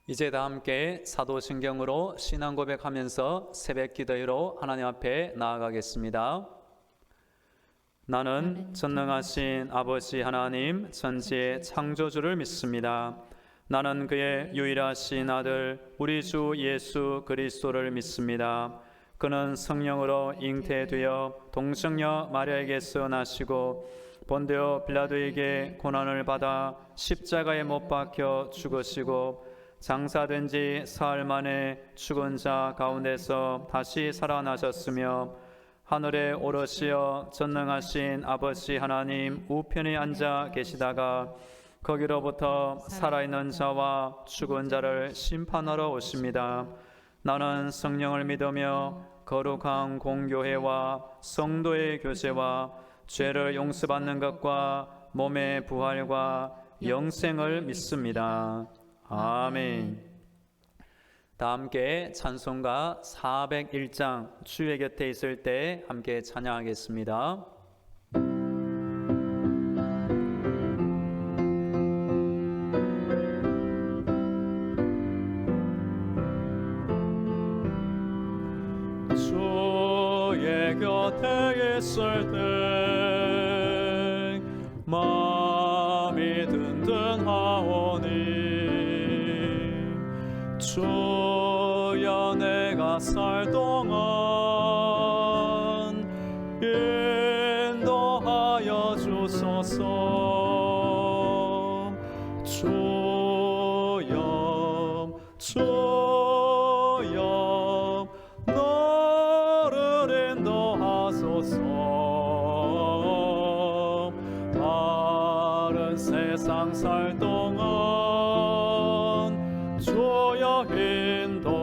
이제 다 함께 사도신경으로 신앙 고백하면서 새벽 기도로 하나님 앞에 나아가겠습니다. 나는 전능하신 아버지 하나님 천지의 창조주를 믿습니다. 나는 그의 유일하신 아들 우리 주 예수 그리스도를 믿습니다. 그는 성령으로 잉태되어 동정녀 마리아에게서 나시고 본디오 빌라도에게 고난을 받아 십자가에 못 박혀 죽으시고 장사된 지 사흘 만에 죽은 자 가운데서 다시 살아나셨으며 하늘에 오르시어 전능하신 아버지 하나님 우편에 앉아 계시다가 거기로부터 살아있는 자와 죽은 자를 심판하러 오십니다. 나는 성령을 믿으며 거룩한 공교회와 성도의 교제와 죄를 용서받는 것과 몸의 부활과 영생을 믿습니다. 아멘. 다 함께 찬송가 401장 주의 곁에 있을 때 함께 찬양하겠습니다. 주의 곁에 있을 때 마음이 든든하오니 주여 내가 살 동안 인도하여 주소서. 주여 주여 너를 인도하소서. 바른 세상 살 동안 주여 인도하소서.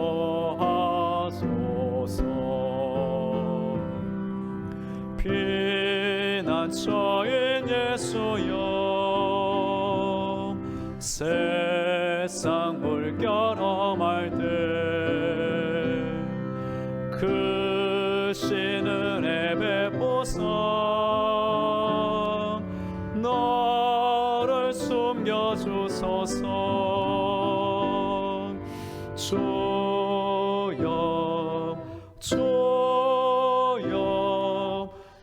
피난처인 예수여 세상 물결 험할 때 크신 은혜 베푸사 너를 숨겨주소서. 주여 주여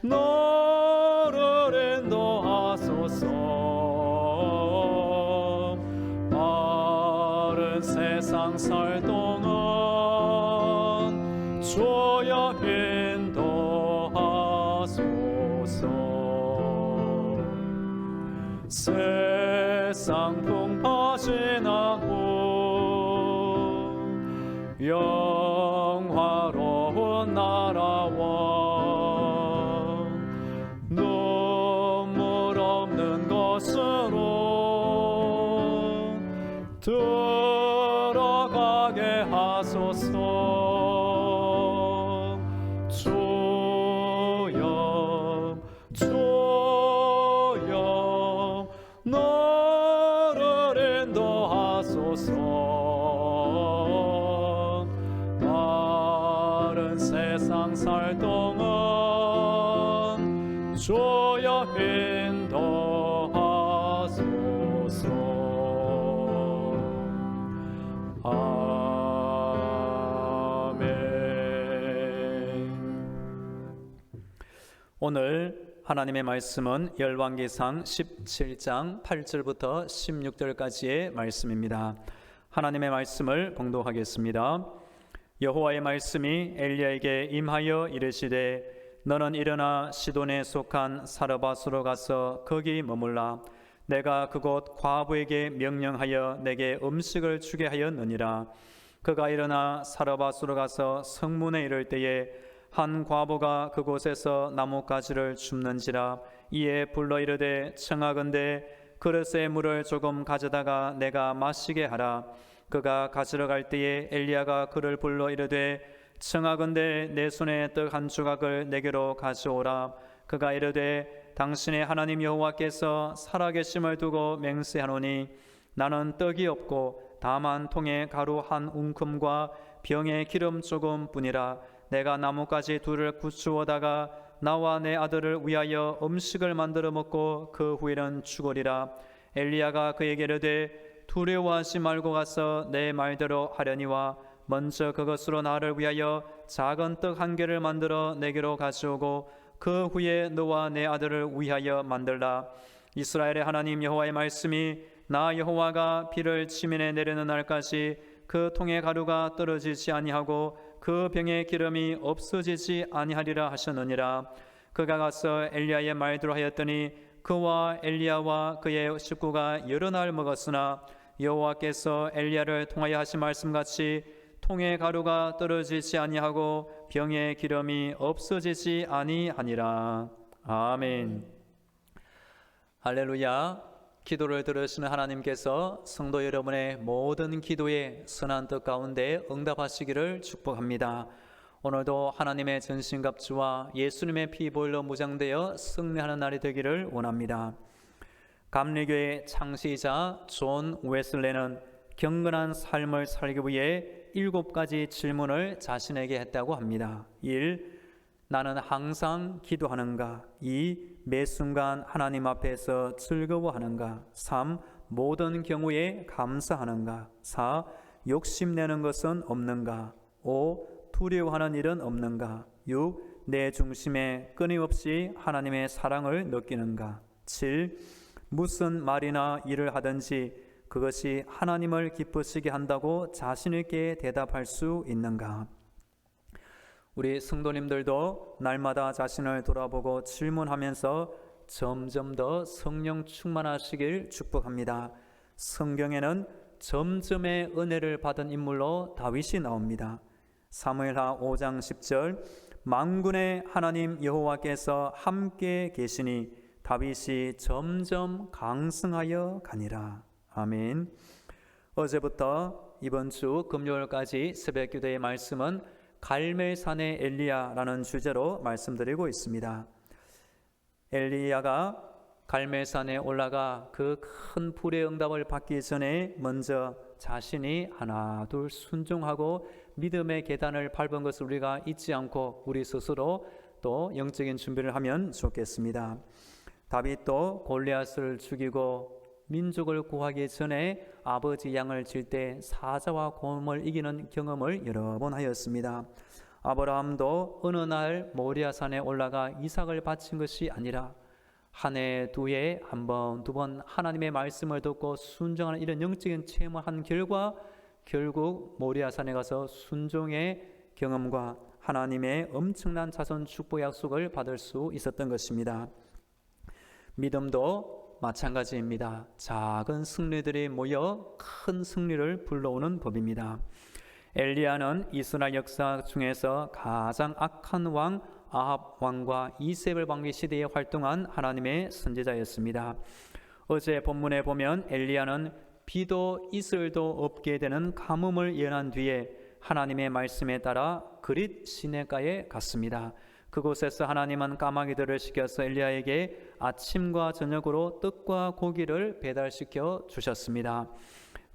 너를 인도하소서. 바른 세상 살 동안 주여 인도하소서. 세상 풍파 지나고 영화로운 나라와 눈물 없는 것으로 들어가게 하소서. 주여 주여 너를 인도하소서. 바른 세상 살 동안 주여 인도하소서. 오늘 하나님의 말씀은 열왕기상 17장 8절부터 16절까지의 말씀입니다. 하나님의 말씀을 봉독하겠습니다. 여호와의 말씀이 엘리야에게 임하여 이르시되 너는 일어나 시돈에 속한 사르밧으로 가서 거기 머물라. 내가 그곳 과부에게 명령하여 내게 음식을 주게 하였느니라. 그가 일어나 사르밧으로 가서 성문에 이를 때에 한 과부가 그곳에서 나뭇가지를 줍는지라. 이에 불러 이르되 청하건대 그릇에 물을 조금 가져다가 내가 마시게 하라. 그가 가지러 갈 때에 엘리야가 그를 불러 이르되 청하건대 내 손에 떡 한 조각을 내게로 가져오라. 그가 이르되 당신의 하나님 여호와께서 살아계심을 두고 맹세하노니 나는 떡이 없고 다만 통에 가루 한 웅큼과 병에 기름 조금 뿐이라. 내가 나뭇가지 둘을 굳추어다가 나와 내 아들을 위하여 음식을 만들어 먹고 그 후에는 죽으리라. 엘리야가 그에게 이르되 두려워하지 말고 가서 내 말대로 하려니와 먼저 그것으로 나를 위하여 작은 떡 한 개를 만들어 내게로 가져오고 그 후에 너와 내 아들을 위하여 만들라. 이스라엘의 하나님 여호와의 말씀이 나 여호와가 비를 지면에 내리는 날까지 그 통의 가루가 떨어지지 아니하고 그 병의 기름이 없어지지 아니하리라 하셨느니라. 그가 가서 엘리야의 말대로 하였더니 그와 엘리야와 그의 식구가 여러 날 먹었으나 여호와께서 엘리야를 통하여 하신 말씀같이 통의 가루가 떨어지지 아니하고 병의 기름이 없어지지 아니하니라. 아멘. 할렐루야. 기도를 들으시는 하나님께서 성도 여러분의 모든 기도에 선한 뜻 가운데 응답하시기를 축복합니다. 오늘도 하나님의 전신갑주와 예수님의 피 보혈로 무장되어 승리하는 날이 되기를 원합니다. 감리교의 창시자 존 웨슬레는 경건한 삶을 살기 위해 7가지 질문을 자신에게 했다고 합니다. 1. 나는 항상 기도하는가? 2. 매 순간 하나님 앞에서 즐거워하는가? 3. 모든 경우에 감사하는가? 4. 욕심내는 것은 없는가? 5. 두려워하는 일은 없는가? 6. 내 중심에 끊임없이 하나님의 사랑을 느끼는가? 7. 무슨 말이나 일을 하든지 그것이 하나님을 기쁘시게 한다고 자신 있게 대답할 수 있는가? 우리 성도님들도 날마다 자신을 돌아보고 질문하면서 점점 더 성령 충만하시길 축복합니다. 성경에는 점점의 은혜를 받은 인물로 다윗이 나옵니다. 사무엘하 5장 10절 만군의 하나님 여호와께서 함께 계시니 다윗이 점점 강성하여 가니라. 아멘. 어제부터 이번 주 금요일까지 새벽 기도의 말씀은 갈멜산의 엘리야라는 주제로 말씀드리고 있습니다. 엘리야가 갈멜산에 올라가 그 큰 불의 응답을 받기 전에 먼저 자신이 하나 둘 순종하고 믿음의 계단을 밟은 것을 우리가 잊지 않고 우리 스스로 또 영적인 준비를 하면 좋겠습니다. 다윗도 골리앗을 죽이고 민족을 구하기 전에 아버지 양을 칠 때 사자와 곰을 이기는 경험을 여러 번 하였습니다. 아브라함도 어느 날 모리아산에 올라가 이삭을 바친 것이 아니라 한 해, 두 해, 한 번, 두 번 하나님의 말씀을 듣고 순종하는 이런 영적인 체험을 한 결과 결국 모리아산에 가서 순종의 경험과 하나님의 엄청난 자손 축복 약속을 받을 수 있었던 것입니다. 믿음도 마찬가지입니다. 작은 승리들이 모여 큰 승리를 불러오는 법입니다. 엘리야는 이스라엘 역사 중에서 가장 악한 왕 아합 왕과 이세벨 왕의 시대에 활동한 하나님의 선지자였습니다. 어제 본문에 보면 엘리야는 비도 이슬도 없게 되는 가뭄을 예언한 뒤에 하나님의 말씀에 따라 그릿 시내가에 갔습니다. 그곳에서 하나님은 까마귀들을 시켜서 엘리야에게 아침과 저녁으로 떡과 고기를 배달시켜 주셨습니다.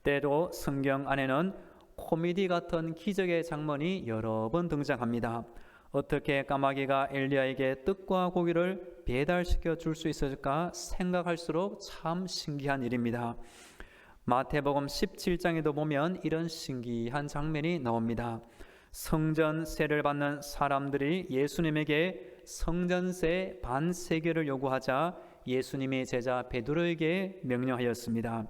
때로 성경 안에는 코미디 같은 기적의 장면이 여러 번 등장합니다. 어떻게 까마귀가 엘리야에게 떡과 고기를 배달시켜 줄 수 있을까 생각할수록 참 신기한 일입니다. 마태복음 17장에도 보면 이런 신기한 장면이 나옵니다. 성전세를 받는 사람들이 예수님에게 성전세 반 세겔을 요구하자 예수님이 제자 베드로에게 명령하였습니다.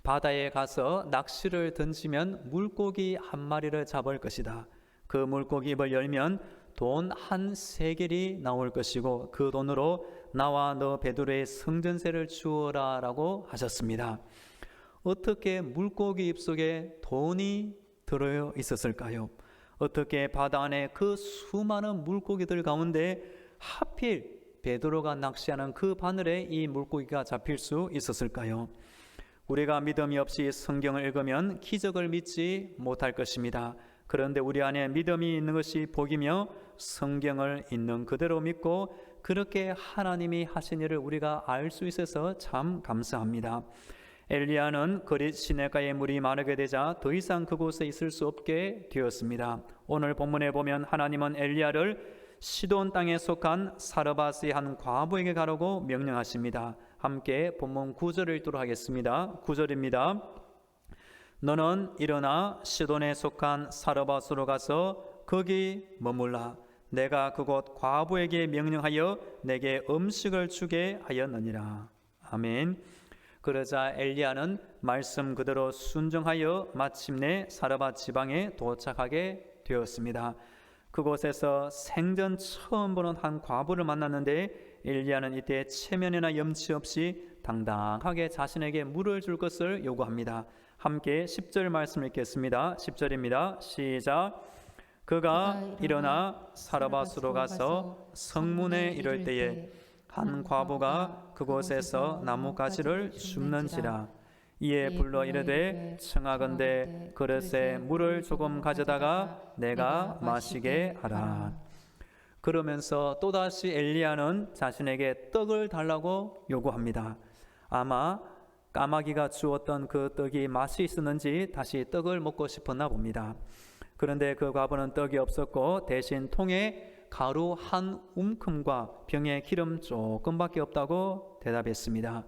바다에 가서 낚시를 던지면 물고기 한 마리를 잡을 것이다. 그 물고기 입을 열면 돈 한 세겔이 나올 것이고 그 돈으로 나와 너 베드로의 성전세를 주어라 라고 하셨습니다. 어떻게 물고기 입속에 돈이 들어 있었을까요? 어떻게 바다 안에 그 수많은 물고기들 가운데 하필 베드로가 낚시하는 그 바늘에 이 물고기가 잡힐 수 있었을까요? 우리가 믿음이 없이 성경을 읽으면 기적을 믿지 못할 것입니다. 그런데 우리 안에 믿음이 있는 것이 복이며 성경을 있는 그대로 믿고 그렇게 하나님이 하신 일을 우리가 알 수 있어서 참 감사합니다. 엘리야는 그릿 시내가에 물이 마르게 되자 더 이상 그곳에 있을 수 없게 되었습니다. 오늘 본문에 보면 하나님은 엘리야를 시돈 땅에 속한 사르밧의 한 과부에게 가라고 명령하십니다. 함께 본문 9절을 읽도록 하겠습니다. 9절입니다. 너는 일어나 시돈에 속한 사르밧으로 가서 거기 머물라. 내가 그곳 과부에게 명령하여 내게 음식을 주게 하였느니라. 아멘. 그러자 엘리야는 말씀 그대로 순종하여 마침내 사르밧 지방에 도착하게 되었습니다. 그곳에서 생전 처음 보는 한 과부를 만났는데 엘리야는 이때 체면이나 염치 없이 당당하게 자신에게 물을 줄 것을 요구합니다. 함께 10절 말씀 읽겠습니다. 10절입니다. 시작. 그가 일어나 사르밧으로 가서 성문에 이를 때에 한 과부가 그곳에서 나뭇가지를 줍는지라. 이에 불러 이르되 청하건대 그릇에 물을 조금 가져다가 내가 마시게 하라. 그러면서 또다시 엘리야는 자신에게 떡을 달라고 요구합니다. 아마 까마귀가 주었던 그 떡이 맛이 있었는지 다시 떡을 먹고 싶었나 봅니다. 그런데 그 과부는 떡이 없었고 대신 통에 가루 한 움큼과 병에 기름 조금밖에 없다고 대답했습니다.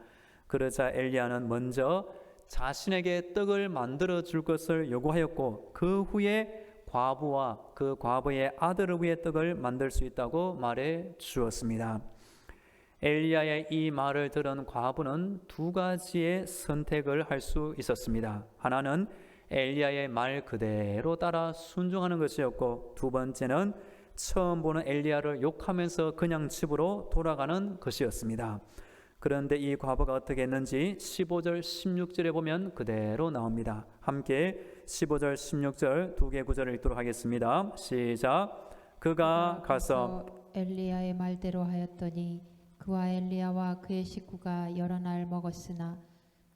그러자 엘리야는 먼저 자신에게 떡을 만들어 줄 것을 요구하였고 그 후에 과부와 그 과부의 아들을 위해 떡을 만들 수 있다고 말해 주었습니다. 엘리야의 이 말을 들은 과부는 두 가지의 선택을 할 수 있었습니다. 하나는 엘리야의 말 그대로 따라 순종하는 것이었고, 두 번째는 처음 보는 엘리야를 욕하면서 그냥 집으로 돌아가는 것이었습니다. 그런데 이 과부가 어떻게 했는지 15절 16절에 보면 그대로 나옵니다. 함께 15절 16절 두 개 구절을 읽도록 하겠습니다. 시작. 그가 가서 엘리야의 말대로 하였더니 그와 엘리야와 그의 식구가 여러 날 먹었으나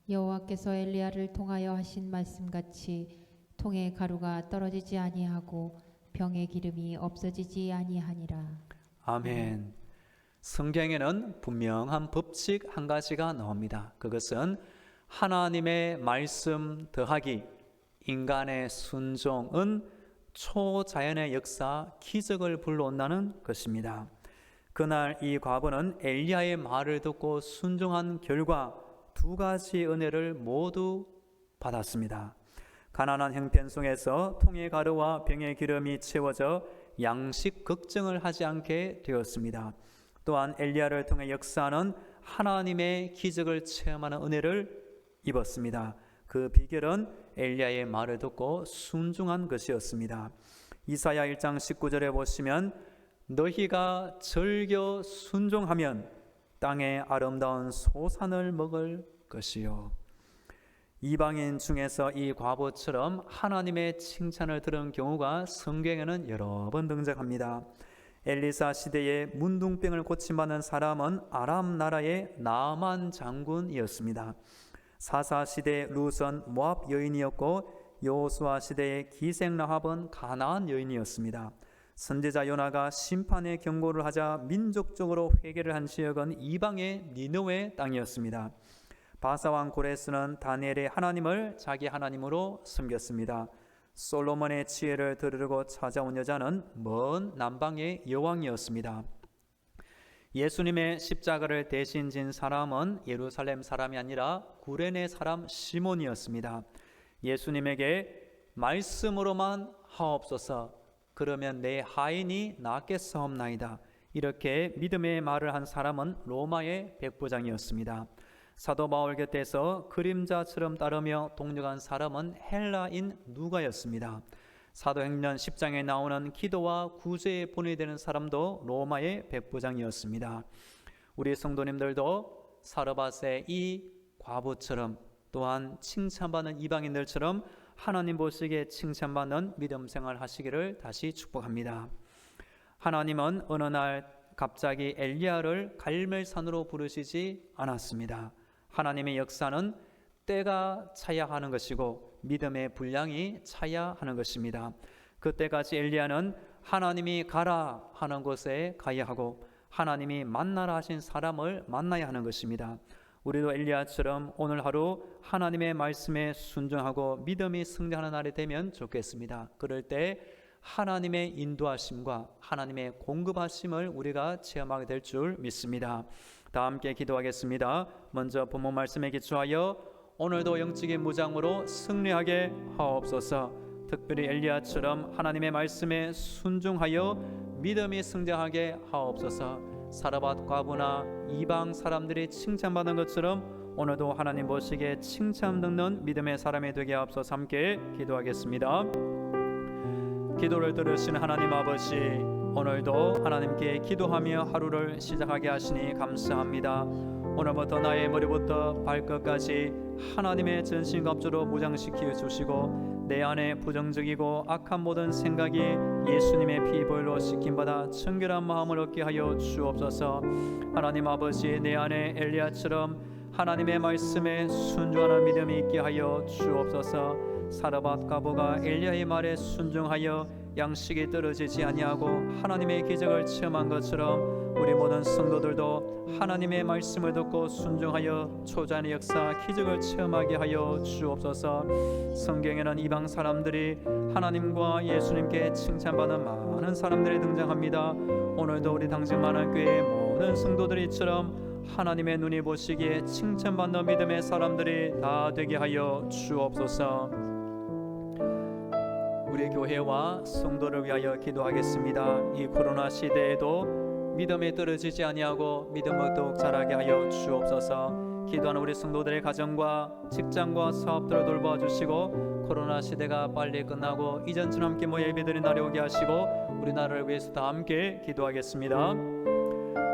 여호와께서 엘리야를 통하여 하신 말씀같이 통에 가루가 떨어지지 아니하고 병의 기름이 없어지지 아니하니라. 아멘. 성경에는 분명한 법칙 한 가지가 나옵니다. 그것은 하나님의 말씀 더하기 인간의 순종은 초자연의 역사, 기적을 불러온다는 것입니다. 그날 이 과부는 엘리야의 말을 듣고 순종한 결과 두 가지 은혜를 모두 받았습니다. 가난한 형편속에서 통의 가루와 병의 기름이 채워져 양식 걱정을 하지 않게 되었습니다. 또한 엘리야를 통해 역사하는 하나님의 기적을 체험하는 은혜를 입었습니다. 그 비결은 엘리야의 말을 듣고 순종한 것이었습니다. 이사야 1장 19절에 보시면 너희가 즐겨 순종하면 땅의 아름다운 소산을 먹을 것이요. 이방인 중에서 이 과부처럼 하나님의 칭찬을 들은 경우가 성경에는 여러 번 등장합니다. 엘리사 시대에 문둥병을 고침받는 사람은 아람 나라의 나만 장군이었습니다. 사사 시대의 루선 모압 여인이었고 여호수아 시대의 기생 라합은 가나안 여인이었습니다. 선지자 요나가 심판의 경고를 하자 민족적으로 회개를 한 지역은 이방의 니느웨 땅이었습니다. 바사왕 고레스는 다니엘의 하나님을 자기 하나님으로 섬겼습니다. 솔로몬의 지혜를 들으려고 찾아온 여자는 먼 남방의 여왕이었습니다. 예수님의 십자가를 대신 진 사람은 예루살렘 사람이 아니라 구레네 사람 시몬이었습니다. 예수님에게 말씀으로만 하옵소서, 그러면 내 하인이 낫겠사옵나이다, 이렇게 믿음의 말을 한 사람은 로마의 백부장이었습니다. 사도 바울 곁에서 그림자처럼 따르며 동력한 사람은 헬라인 누가였습니다. 사도행전 10장에 나오는 기도와 구제에 본이 되는 사람도 로마의 백부장이었습니다. 우리 성도님들도 사르밧의 이 과부처럼 또한 칭찬받는 이방인들처럼 하나님 보시기에 칭찬받는 믿음 생활 하시기를 다시 축복합니다. 하나님은 어느 날 갑자기 엘리야를 갈멜산으로 부르시지 않았습니다. 하나님의 역사는 때가 차야 하는 것이고 믿음의 분량이 차야 하는 것입니다. 그때까지 엘리야는 하나님이 가라 하는 곳에 가야 하고 하나님이 만나라 하신 사람을 만나야 하는 것입니다. 우리도 엘리야처럼 오늘 하루 하나님의 말씀에 순종하고 믿음이 승리하는 날이 되면 좋겠습니다. 그럴 때 하나님의 인도하심과 하나님의 공급하심을 우리가 체험하게 될 줄 믿습니다. 다 함께 기도하겠습니다. 먼저 본문 말씀에 기초하여 오늘도 영적인 무장으로 승리하게 하옵소서. 특별히 엘리야처럼 하나님의 말씀에 순종하여 믿음이 승장하게 하옵소서. 사르밧 과부나 이방 사람들이 칭찬받은 것처럼 오늘도 하나님 보시기에 칭찬 듣는 믿음의 사람이 되게 하옵소서. 함께 기도하겠습니다. 기도를 들으신 하나님 아버지, 오늘도 하나님께 기도하며 하루를 시작하게 하시니 감사합니다. 오늘부터 나의 머리부터 발끝까지 하나님의 전신갑주로 무장시켜 주시고 내 안에 부정적이고 악한 모든 생각이 예수님의 피보혈로 씻김받아 청결한 마음을 얻게 하여 주옵소서. 하나님 아버지, 내 안에 엘리야처럼 하나님의 말씀에 순종하는 믿음이 있게 하여 주옵소서. 사르밧 과부가 엘리야의 말에 순종하여 양식이 떨어지지 아니하고 하나님의 기적을 체험한 것처럼 우리 모든 성도들도 하나님의 말씀을 듣고 순종하여 초자연의 역사 기적을 체험하게 하여 주옵소서. 성경에는 이방 사람들이 하나님과 예수님께 칭찬받는 많은 사람들이 등장합니다. 오늘도 우리 당진 많은 교회의 모든 성도들이처럼 하나님의 눈이 보시기에 칭찬받는 믿음의 사람들이 다 되게 하여 주옵소서. 우리 교회와 성도를 위하여 기도하겠습니다. 이 코로나 시대에도 믿음이 떨어지지 아니하고 믿음을 더욱 자라게 하여 주옵소서. 기도하는 우리 성도들의 가정과 직장과 사업들을 돌봐 주시고 코로나 시대가 빨리 끝나고 이전처럼 함께 모여 예배드린 날이 오게 하시고 우리나라를 위해서 다 함께 기도하겠습니다.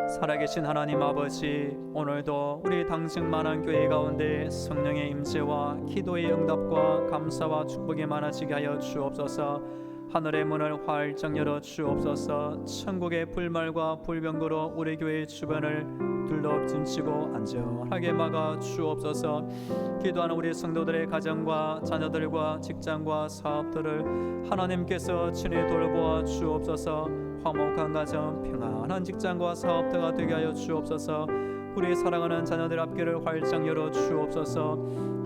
살아계신 하나님 아버지, 오늘도 우리 당직만한 교회 가운데 성령의 임재와 기도의 응답과 감사와 축복이 많아지게 하여 주옵소서. 하늘의 문을 활짝 열어 주옵소서. 천국의 불말과 불병거로 우리 교회 주변을 둘러짐치고 안전하게 막아 주옵소서. 기도하는 우리 성도들의 가정과 자녀들과 직장과 사업들을 하나님께서 친히 돌보아 주옵소서. 화목한 가정, 평안한 직장과 사업터가 되게 하여 주옵소서. 우리 사랑하는 자녀들 앞길을 활짝 열어 주옵소서.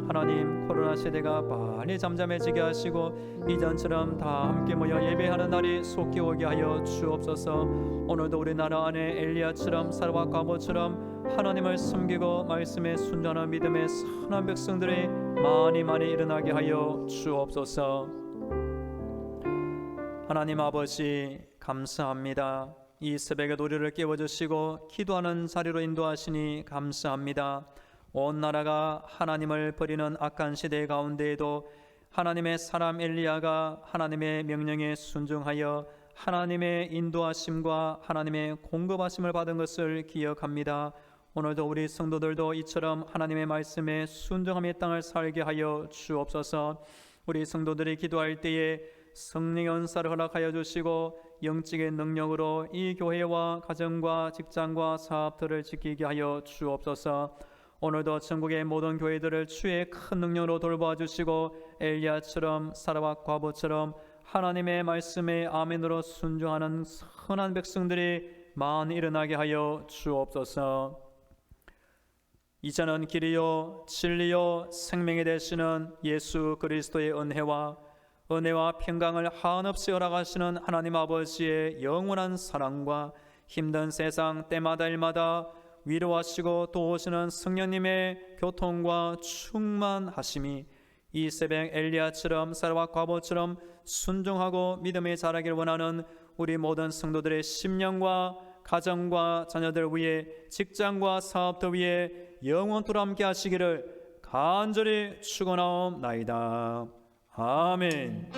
하나님, 코로나 시대가 빨리 잠잠해지게 하시고 이전처럼 다 함께 모여 예배하는 날이 속히 오게 하여 주옵소서. 오늘도 우리나라 안에 엘리야처럼 사르밧 과부처럼 하나님을 섬기고 말씀에 순종하는 믿음의 선한 백성들이 많이 일어나게 하여 주옵소서. 하나님 아버지, 감사합니다. 이 새벽에 우리를 깨워주시고 기도하는 자리로 인도하시니 감사합니다. 온 나라가 하나님을 버리는 악한 시대 가운데에도 하나님의 사람 엘리야가 하나님의 명령에 순종하여 하나님의 인도하심과 하나님의 공급하심을 받은 것을 기억합니다. 오늘도 우리 성도들도 이처럼 하나님의 말씀에 순종하며 땅을 살게 하여 주옵소서. 우리 성도들이 기도할 때에 성령의 은사를 허락하여 주시고 영적인 능력으로 이 교회와 가정과 직장과 사업들을 지키게 하여 주옵소서. 오늘도 전국의 모든 교회들을 주의 큰 능력으로 돌봐 주시고 엘리야처럼 사르밧 과부처럼 하나님의 말씀에 아멘으로 순종하는 선한 백성들이 많이 일어나게 하여 주옵소서. 이제는 길이요 진리요 생명이 되시는 예수 그리스도의 은혜와 평강을 한없이 허락하시는 하나님 아버지의 영원한 사랑과 힘든 세상 때마다 일마다 위로하시고 도우시는 성령님의 교통과 충만하심이 이 새벽 엘리야처럼 사르밧 과부처럼 순종하고 믿음에 자라길 원하는 우리 모든 성도들의 심령과 가정과 자녀들 위해 직장과 사업들 위해 영원토록 함께 하시기를 간절히 축원하옵나이다. 아멘.